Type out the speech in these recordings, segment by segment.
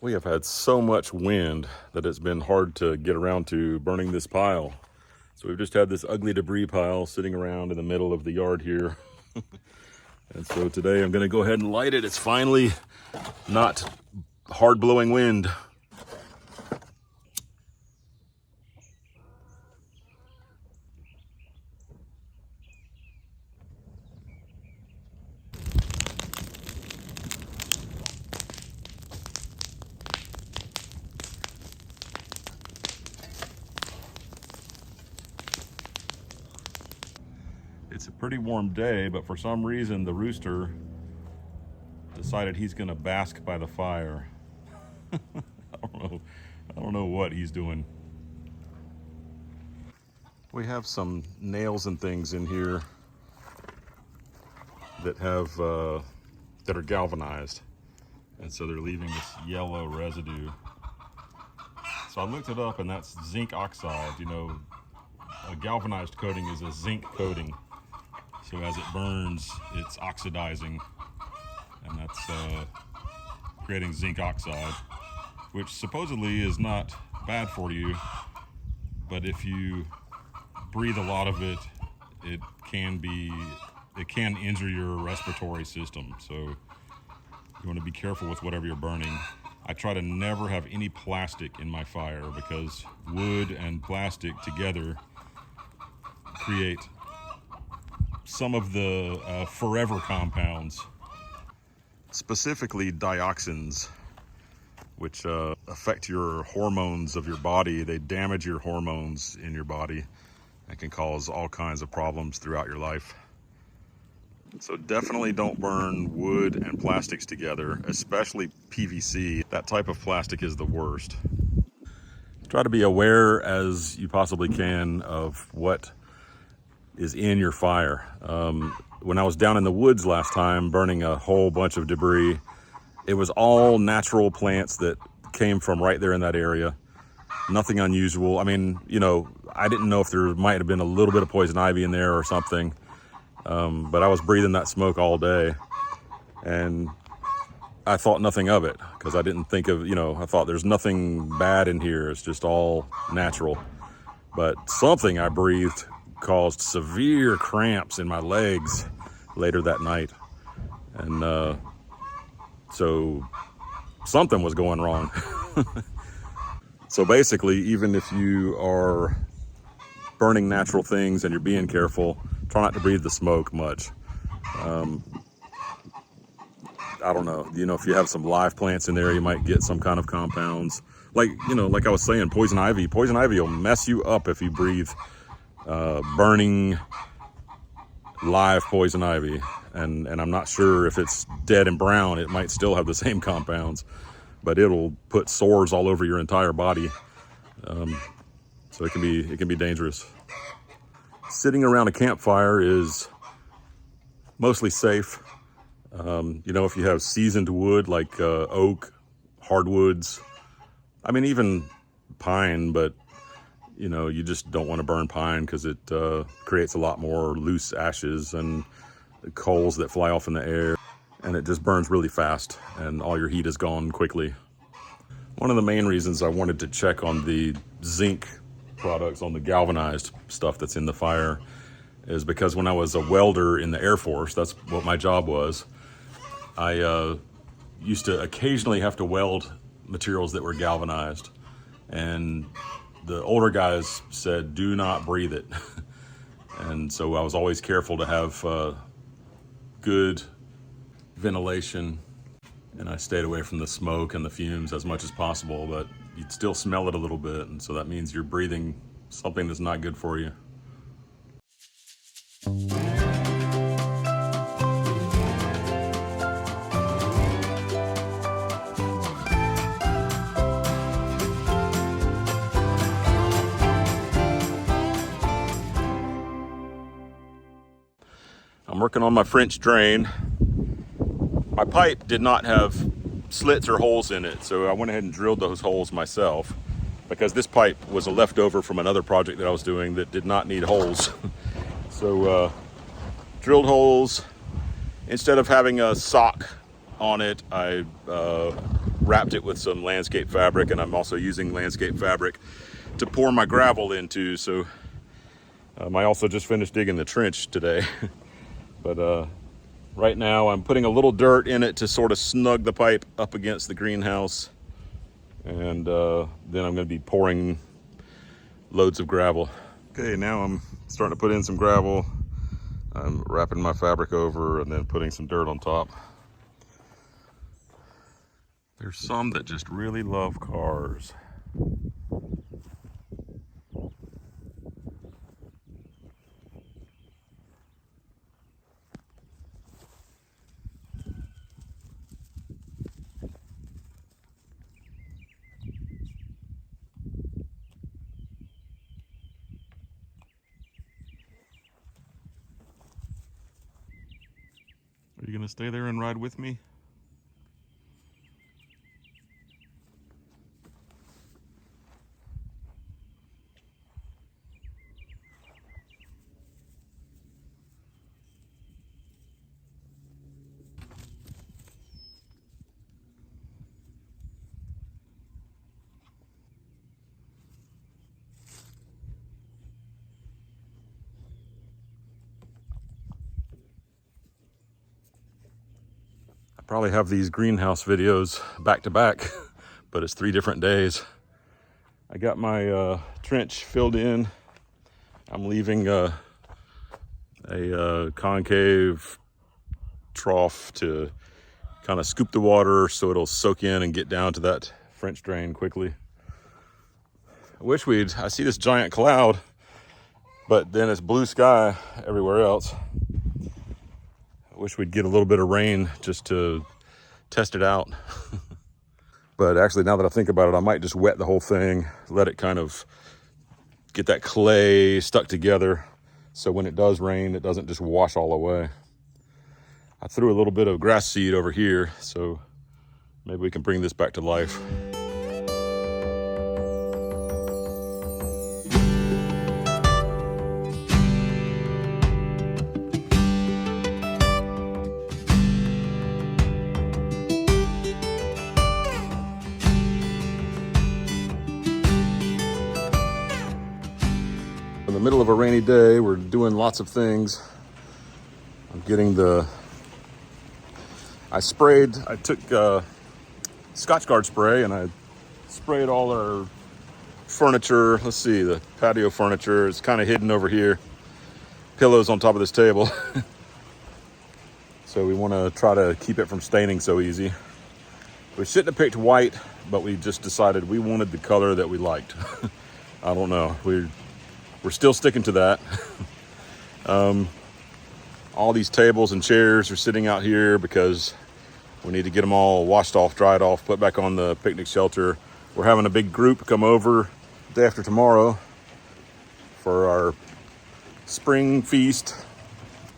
We have had so much wind that it's been hard to get around to burning this pile. So we've just had this ugly debris pile sitting around in the middle of the yard here. And so today I'm gonna go ahead and light it. It's finally not hard blowing wind. It's a pretty warm day, but for some reason the rooster decided he's gonna bask by the fire. I don't know what he's doing. We have some nails and things in here that have that are galvanized, and so they're leaving this yellow residue. So I looked it up, and that's zinc oxide. You know, a galvanized coating is a zinc coating. So as it burns, it's oxidizing, and that's creating zinc oxide, which supposedly is not bad for you, but if you breathe a lot of it, it can injure your respiratory system. So you want to be careful with whatever you're burning. I try to never have any plastic in my fire because wood and plastic together create some of the forever compounds, specifically dioxins, which affect your hormones of your body. They damage your hormones in your body and can cause all kinds of problems throughout your life. So definitely don't burn wood and plastics together, especially PVC. That type of plastic is the worst. Try to be aware as you possibly can of what is in your fire. When I was down in the woods last time burning a whole bunch of debris, it was all natural plants that came from right there in that area. Nothing unusual. I mean, you know, I didn't know if there might have been a little bit of poison ivy in there or something, but I was breathing that smoke all day, and I thought nothing of it because I didn't think of, you know, I thought there's nothing bad in here. It's just all natural. But something I breathed caused severe cramps in my legs later that night, and so something was going wrong. So basically, even if you are burning natural things and you're being careful, try not to breathe the smoke much. I don't know, you know, if you have some live plants in there, you might get some kind of compounds, like, you know, like I was saying, poison ivy will mess you up if you breathe burning live poison ivy, and I'm not sure if it's dead and brown, it might still have the same compounds, but it'll put sores all over your entire body. So it can be dangerous. Sitting around a campfire is mostly safe. You know, if you have seasoned wood like oak, hardwoods, I mean even pine, but you know, you just don't want to burn pine because it creates a lot more loose ashes and coals that fly off in the air, and it just burns really fast and all your heat is gone quickly. One of the main reasons I wanted to check on the zinc products, on the galvanized stuff that's in the fire, is because when I was a welder in the Air Force, that's what my job was, I used to occasionally have to weld materials that were galvanized, and the older guys said, do not breathe it. And so I was always careful to have good ventilation, and I stayed away from the smoke and the fumes as much as possible, but you'd still smell it a little bit, and so that means you're breathing something that's not good for you. I'm working on my French drain. My pipe did not have slits or holes in it, so I went ahead and drilled those holes myself because this pipe was a leftover from another project that I was doing that did not need holes. So drilled holes. Instead of having a sock on it, I wrapped it with some landscape fabric, and I'm also using landscape fabric to pour my gravel into. So I also just finished digging the trench today. But right now I'm putting a little dirt in it to sort of snug the pipe up against the greenhouse. And then I'm going to be pouring loads of gravel. Okay, now I'm starting to put in some gravel. I'm wrapping my fabric over and then putting some dirt on top. There's some that just really love cars. Are you gonna stay there and ride with me? I probably have these greenhouse videos back to back, but it's 3 different days. I got my trench filled in. I'm leaving a concave trough to kind of scoop the water so it'll soak in and get down to that French drain quickly. I see this giant cloud, but then it's blue sky everywhere else. I wish we'd get a little bit of rain just to test it out. But actually, now that I think about it, I might just wet the whole thing, let it kind of get that clay stuck together, so when it does rain, it doesn't just wash all away. I threw a little bit of grass seed over here, so maybe we can bring this back to life. In the middle of a rainy day, we're doing lots of things. I'm getting I took Scotch Guard spray and I sprayed all our furniture. Let's see, the patio furniture is kind of hidden over here. Pillows on top of this table. So we want to try to keep it from staining so easy. We shouldn't have picked white, but we just decided we wanted the color that we liked. I don't know. We're still sticking to that. All these tables and chairs are sitting out here because we need to get them all washed off, dried off, put back on the picnic shelter. We're having a big group come over day after tomorrow for our spring feast.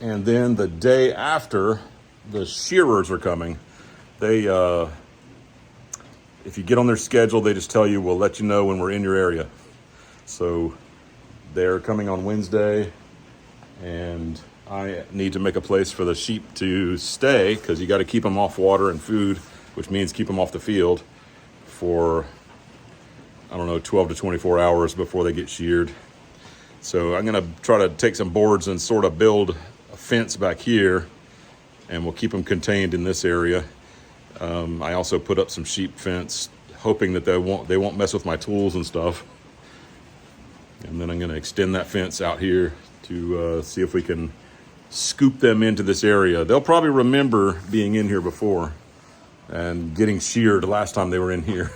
And then the day after, the shearers are coming. They, if you get on their schedule, they just tell you, we'll let you know when we're in your area. So they're coming on Wednesday, and I need to make a place for the sheep to stay because you got to keep them off water and food, which means keep them off the field for, 12 to 24 hours before they get sheared. So I'm going to try to take some boards and sort of build a fence back here, and we'll keep them contained in this area. I also put up some sheep fence, hoping that they won't mess with my tools and stuff. And then I'm going to extend that fence out here to see if we can scoop them into this area. They'll probably remember being in here before and getting sheared last time they were in here.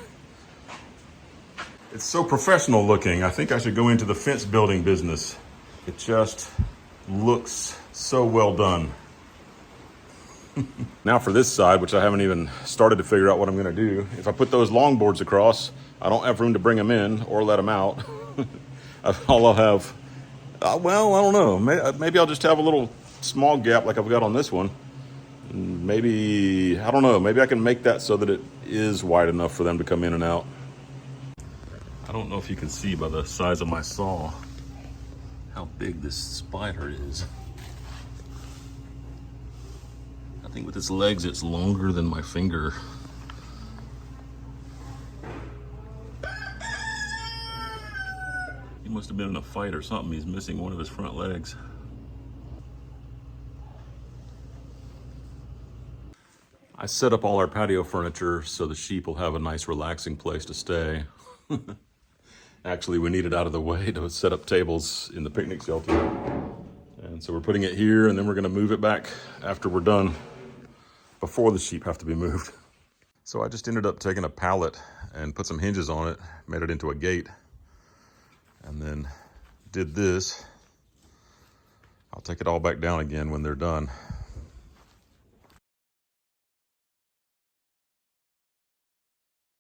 It's so professional looking. I think I should go into the fence building business. It just looks so well done. Now for this side, which I haven't even started to figure out what I'm going to do. If I put those long boards across, I don't have room to bring them in or let them out. All I'll have, well, I don't know. Maybe I'll just have a little small gap like I've got on this one. Maybe, I don't know. Maybe I can make that so that it is wide enough for them to come in and out. I don't know if you can see by the size of my saw how big this spider is. I think with its legs, it's longer than my finger. Must have been in a fight or something. He's missing one of his front legs. I set up all our patio furniture so the sheep will have a nice relaxing place to stay. Actually, we need it out of the way to set up tables in the picnic shelter. And so we're putting it here, and then we're gonna move it back after we're done, before the sheep have to be moved. So I just ended up taking a pallet and put some hinges on it, made it into a gate, and then did this. I'll take it all back down again when they're done.